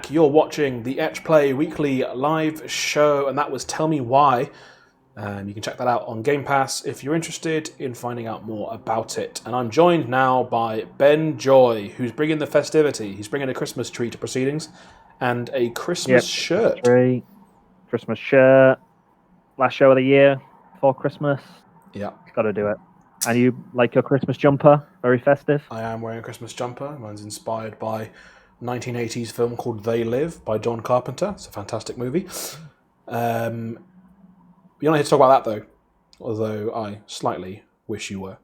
back. You're watching the Etch Play Weekly live show, and that was Tell Me Why. You can check that out on Game Pass if you're interested in finding out more about it. And I'm joined now by Ben Joy, who's bringing the festivity. He's bringing a Christmas tree to proceedings and a Christmas shirt. Christmas shirt. Last show of the year before Christmas. Yeah. Got to do it. And you like your Christmas jumper? Very festive? I am wearing a Christmas jumper. Mine's inspired by a 1980s film called They Live by John Carpenter. It's a fantastic movie. You're not here to talk about that, though, although I slightly wish you were.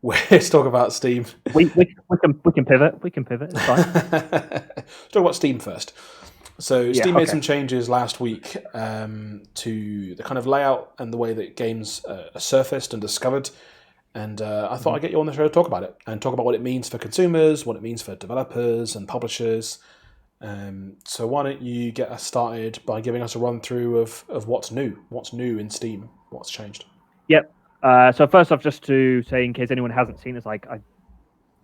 We're here to talk about Steam. We can pivot. We can pivot. It's fine. Let's talk about Steam first. So Steam made some changes last week to the kind of layout and the way that games are surfaced and discovered. And I thought I'd get you on the show to talk about it and talk about what it means for consumers, what it means for developers and publishers. So why don't you get us started by giving us a run through of what's new in Steam, what's changed. Yep. So first off, just to say, in case anyone hasn't seen it,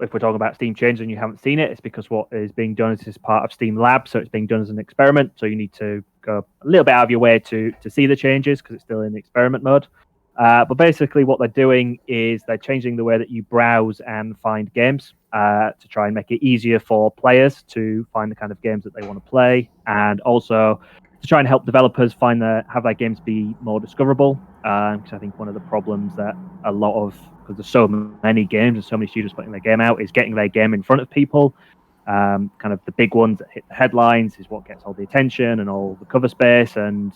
if we're talking about Steam changes and you haven't seen it, it's because what is being done is part of Steam Lab, so it's being done as an experiment. So you need to go a little bit out of your way to see the changes because it's still in experiment mode. But basically what they're doing is they're changing the way that you browse and find games to try and make it easier for players to find the kind of games that they want to play, and also to try and help developers have their games be more discoverable. Because I think one of the problems that because there's so many games and so many studios putting their game out, is getting their game in front of people. Kind of the big ones that hit the headlines is what gets all the attention and all the cover space, and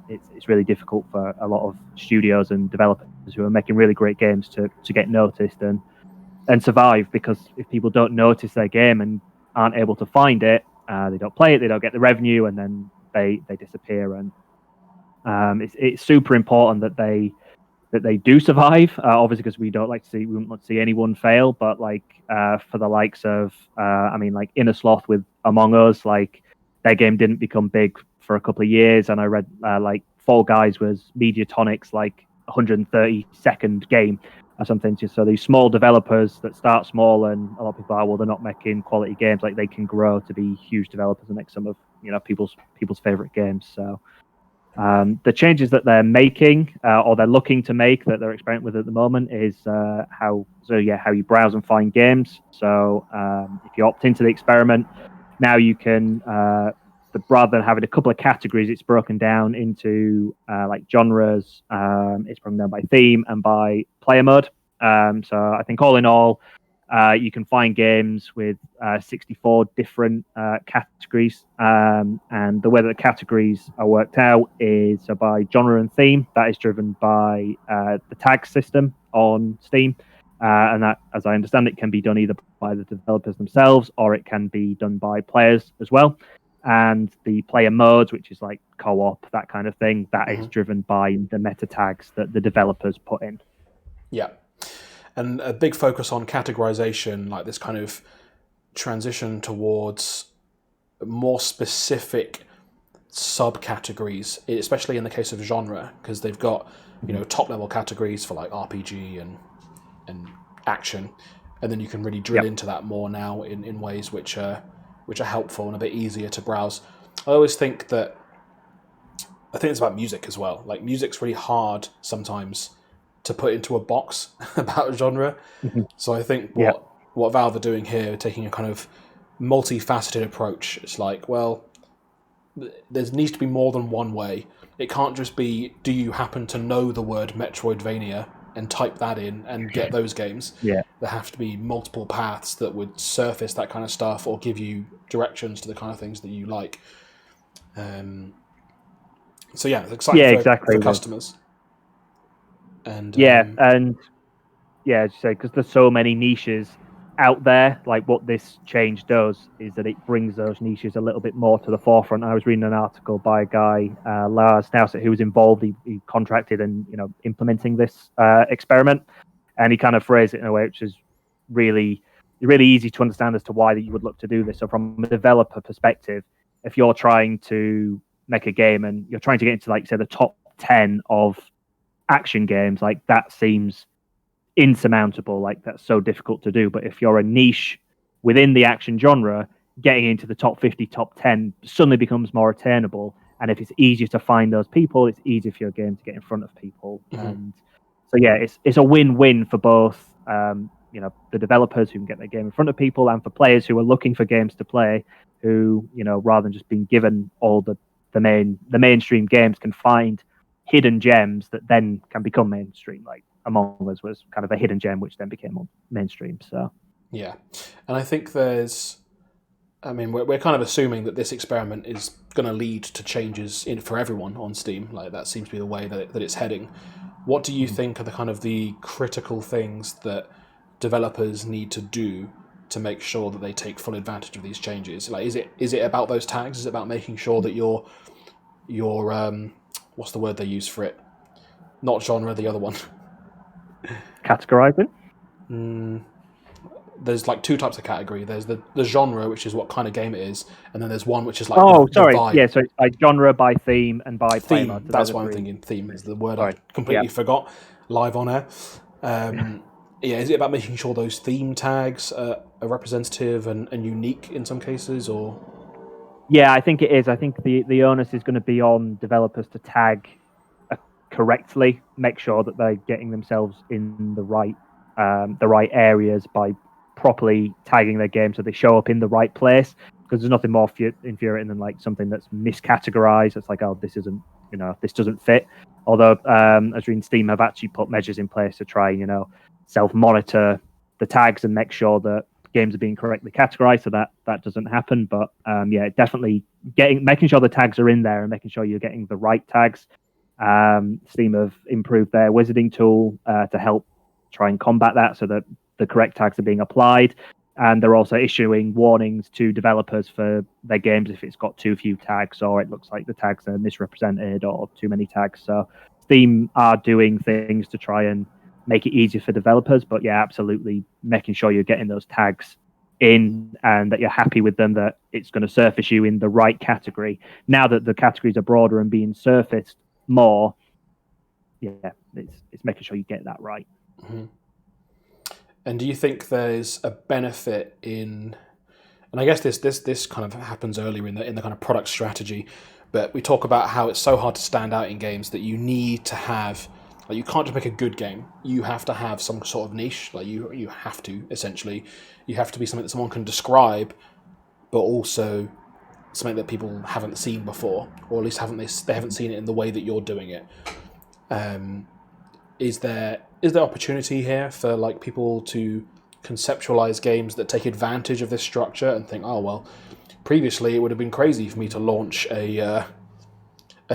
it's really difficult for a lot of studios and developers who are making really great games to get noticed and survive, because if people don't notice their game and aren't able to find it, they don't play it, they don't get the revenue, and then they disappear. And it's super important that they do survive, obviously, because we wouldn't want to see anyone fail. But for the likes of, Inner Sloth with Among Us, their game didn't become big for a couple of years, and I read Fall Guys was Mediatronic's 130-second game or something. So these small developers that start small, and a lot of people are, they're not making quality games, they can grow to be huge developers and make some of people's favorite games. So. The changes that they're making or they're looking to make, that they're experimenting with at the moment, is how you browse and find games. So if you opt into the experiment, now you can, rather than having a couple of categories, it's broken down into genres. It's broken down by theme and by player mode. So I think all in all, you can find games with 64 different categories, and the way that the categories are worked out is by genre and theme. That is driven by the tag system on Steam, and that, as I understand it, can be done either by the developers themselves or it can be done by players as well. And the player modes, which is like co-op, that kind of thing, that is driven by the meta tags that the developers put in. Yeah. And a big focus on categorization, this kind of transition towards more specific subcategories, especially in the case of genre, because they've got top level categories for RPG and action, and then you can really drill into that more now in ways which are helpful and a bit easier to browse. I think it's about music as well. Music's really hard sometimes to put into a box about genre. So I think what Valve are doing here, taking a kind of multifaceted approach, it's there needs to be more than one way. It can't just be, do you happen to know the word Metroidvania and type that in and get those games? There have to be multiple paths that would surface that kind of stuff or give you directions to the kind of things that you like. It's exciting for customers. And as you say, because there's so many niches out there, what this change does is that it brings those niches a little bit more to the forefront. I was reading an article by a guy, Lars Snauset, who was involved. He contracted and implementing this experiment, and he kind of phrased it in a way which is really, really easy to understand as to why that you would look to do this. So from a developer perspective, if you're trying to make a game and you're trying to get into say the top 10 of action games, that seems insurmountable. That's so difficult to do. But if you're a niche within the action genre, getting into the top 50, top 10 suddenly becomes more attainable. And if it's easier to find those people, it's easier for your game to get in front of people. Mm-hmm. And so, yeah, it's a win-win for both, the developers who can get their game in front of people, and for players who are looking for games to play, who, rather than just being given all the mainstream games, can find hidden gems that then can become mainstream. Like Among Us was kind of a hidden gem, which then became mainstream. So yeah, and I think we're kind of assuming that this experiment is going to lead to changes for everyone on Steam. Like that seems to be the way that it's heading. What do you think are the critical things that developers need to do to make sure that they take full advantage of these changes? Like, is it about those tags? Is it about making sure that your what's the word they use for it? Not genre, the other one. Categorizing. There's like two types of category. There's the genre, which is what kind of game it is, and then there's one which is like the vibe. Yeah, so it's by genre, by theme, and by play theme. mode. That's what I'm thinking. Theme is the word I completely forgot live on air. Is it about making sure those theme tags are representative and unique in some cases, or? Yeah, I think it is. I think the onus is going to be on developers to tag correctly, make sure that they're getting themselves in the right areas by properly tagging their game so they show up in the right place. Because there's nothing more infuriating than like something that's miscategorized. It's like, oh, this isn't, this doesn't fit. Although, as in Steam have actually put measures in place to try, self-monitor the tags and make sure that games are being correctly categorized, so that doesn't happen. But definitely making sure the tags are in there and making sure you're getting the right tags. Steam have improved their wizarding tool to help try and combat that, so that the correct tags are being applied. And they're also issuing warnings to developers for their games if it's got too few tags, or it looks like the tags are misrepresented, or too many tags. So Steam are doing things to try and make it easier for developers. But yeah, absolutely making sure you're getting those tags in and that you're happy with them, that it's going to surface you in the right category. Now that the categories are broader and being surfaced more, it's making sure you get that right. Mm-hmm. And do you think there's a benefit in, and I guess this kind of happens earlier in the kind of product strategy, but we talk about how it's so hard to stand out in games that you need to have, like, you can't just make a good game. You have to have some sort of niche. Like you have to, essentially, you have to be something that someone can describe, but also something that people haven't seen before, or at least they haven't seen it in the way that you're doing it. Is there opportunity here for like people to conceptualize games that take advantage of this structure and think, oh well, previously it would have been crazy for me to launch a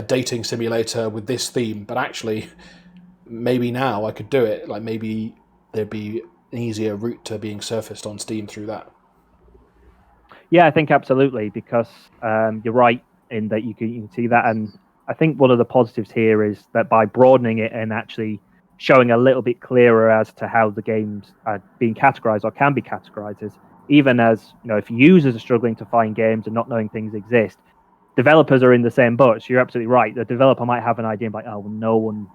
dating simulator with this theme, but actually maybe now I could do it. Like maybe there'd be an easier route to being surfaced on Steam through that. Yeah, I think absolutely, because you're right in that you can see that. And I think one of the positives here is that by broadening it and actually showing a little bit clearer as to how the games are being categorized or can be categorized, is even as, if users are struggling to find games and not knowing things exist, developers are in the same boat. So you're absolutely right. The developer might have an idea like, oh, well,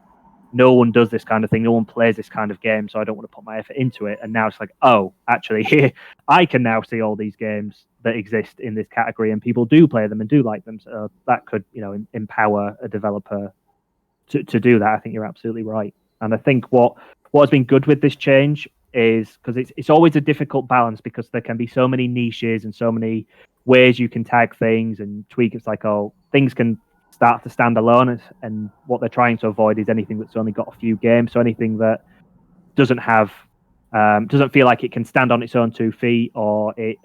no one does this kind of thing. No one plays this kind of game, so I don't want to put my effort into it. And now it's like, oh, actually, here I can now see all these games that exist in this category, and people do play them and do like them. So that could, empower a developer to do that. I think you're absolutely right. And I think what has been good with this change is, because it's always a difficult balance, because there can be so many niches and so many ways you can tag things and tweak. It's like, oh, things can start to stand alone, and what they're trying to avoid is anything that's only got a few games. So anything that doesn't feel like it can stand on its own 2 feet, or it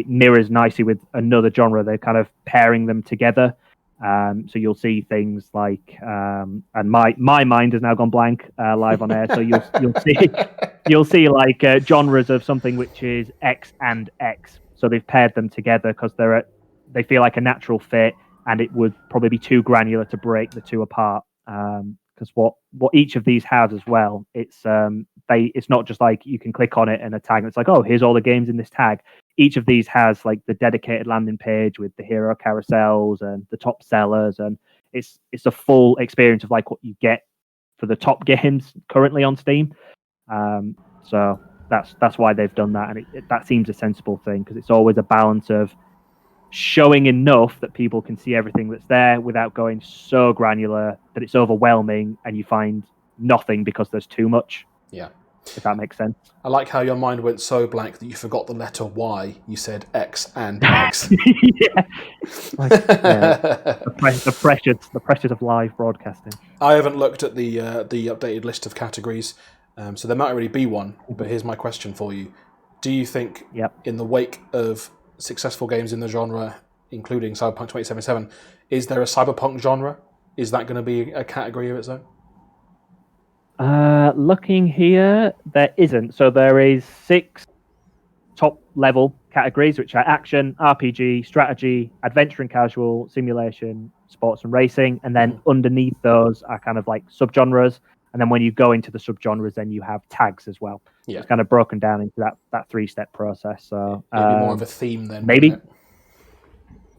mirrors nicely with another genre. They're kind of pairing them together. So you'll see things like, and my mind has now gone blank live on air. So you'll see like genres of something which is X and X. So they've paired them together because they feel like a natural fit, and it would probably be too granular to break the two apart. Because what each of these has as well, it's not just like you can click on it and a tag, and it's like, oh, here's all the games in this tag. Each of these has like the dedicated landing page with the hero carousels and the top sellers, and it's a full experience of like what you get for the top games currently on Steam. So that's why they've done that, and that seems a sensible thing, because it's always a balance of showing enough that people can see everything that's there without going so granular that it's overwhelming and you find nothing because there's too much. Yeah. If that makes sense. I like how your mind went so blank that you forgot the letter Y. You said X and X. Yeah. The pressures of live broadcasting. I haven't looked at the updated list of categories, so there might already be one. But here's my question for you: do you think, in the wake of successful games in the genre, including Cyberpunk 2077, is there a cyberpunk genre? Is that going to be a category of its own? Looking here, there isn't. So there is 6 top level categories, which are action, RPG, strategy, adventure and casual, simulation, sports and racing, and then underneath those are kind of like subgenres. And then when you go into the subgenres, then you have tags as well. Yeah. It's kind of broken down into that 3-step process. So it'd be more of a theme then, maybe.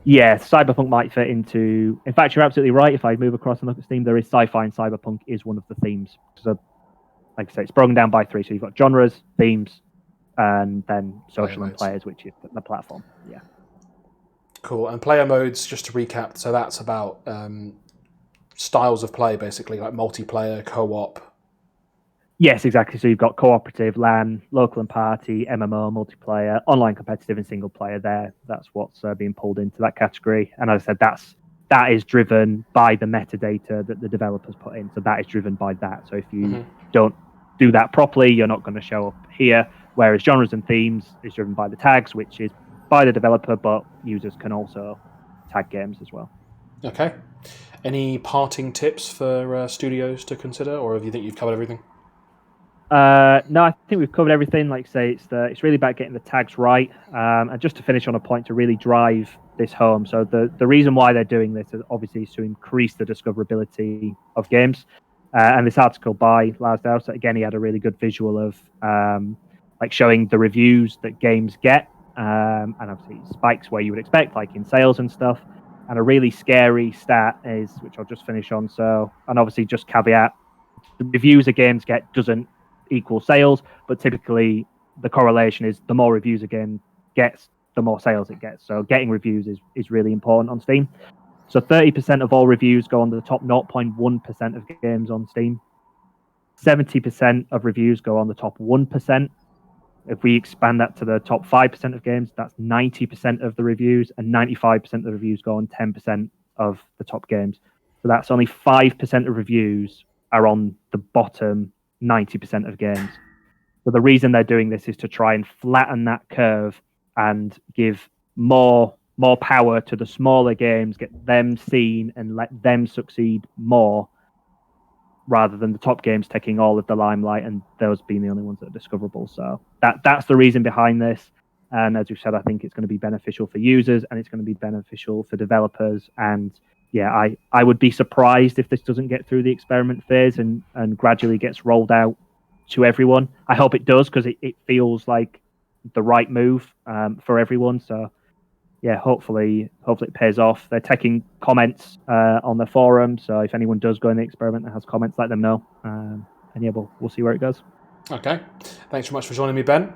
Yeah, cyberpunk might fit into. In fact, you're absolutely right. If I move across and look at Steam, there is sci-fi, and cyberpunk is one of the themes. So, like I say, it's broken down by 3. So you've got genres, themes, and then social and players, which is the platform. Yeah. Cool. And player modes, just to recap, so that's about styles of play, basically, like multiplayer, co-op. Yes, exactly. So you've got cooperative, LAN, local and party, MMO, multiplayer, online competitive, and single player there. That's what's being pulled into that category. And as I said, that is driven by the metadata that the developers put in. So that is driven by that. So if you don't do that properly, you're not going to show up here. Whereas genres and themes is driven by the tags, which is by the developer, but users can also tag games as well. Okay. Any parting tips for studios to consider, or do you think you've covered everything? No, I think we've covered everything. Like I say, it's really about getting the tags right. And just to finish on a point to really drive this home. So the reason why they're doing this is obviously to increase the discoverability of games. And this article by Lars Dowse, again, he had a really good visual of like showing the reviews that games get, and obviously spikes where you would expect, like in sales and stuff. And a really scary stat is, which I'll just finish on. So, and obviously just caveat, the reviews a games get doesn't equal sales, but typically the correlation is the more reviews a game gets, the more sales it gets. So getting reviews is really important on Steam. So 30% of all reviews go on the top 0.1% of games on Steam. 70% of reviews go on the top 1%. If we expand that to the top 5% of games, that's 90% of the reviews, and 95% of the reviews go on 10% of the top games. So that's only 5% of reviews are on the bottom 90% of games. So the reason they're doing this is to try and flatten that curve and give more power to the smaller games, get them seen and let them succeed more, rather than the top games taking all of the limelight and those being the only ones that are discoverable. So that's the reason behind this. And as we've said, I think it's going to be beneficial for users and it's going to be beneficial for developers. And yeah, I would be surprised if this doesn't get through the experiment phase and gradually gets rolled out to everyone. I hope it does, because it feels like the right move for everyone. So yeah, hopefully it pays off. They're taking comments on the forum, so if anyone does go in the experiment and has comments, let them know. And yeah, we'll see where it goes. Okay. Thanks very much for joining me, Ben.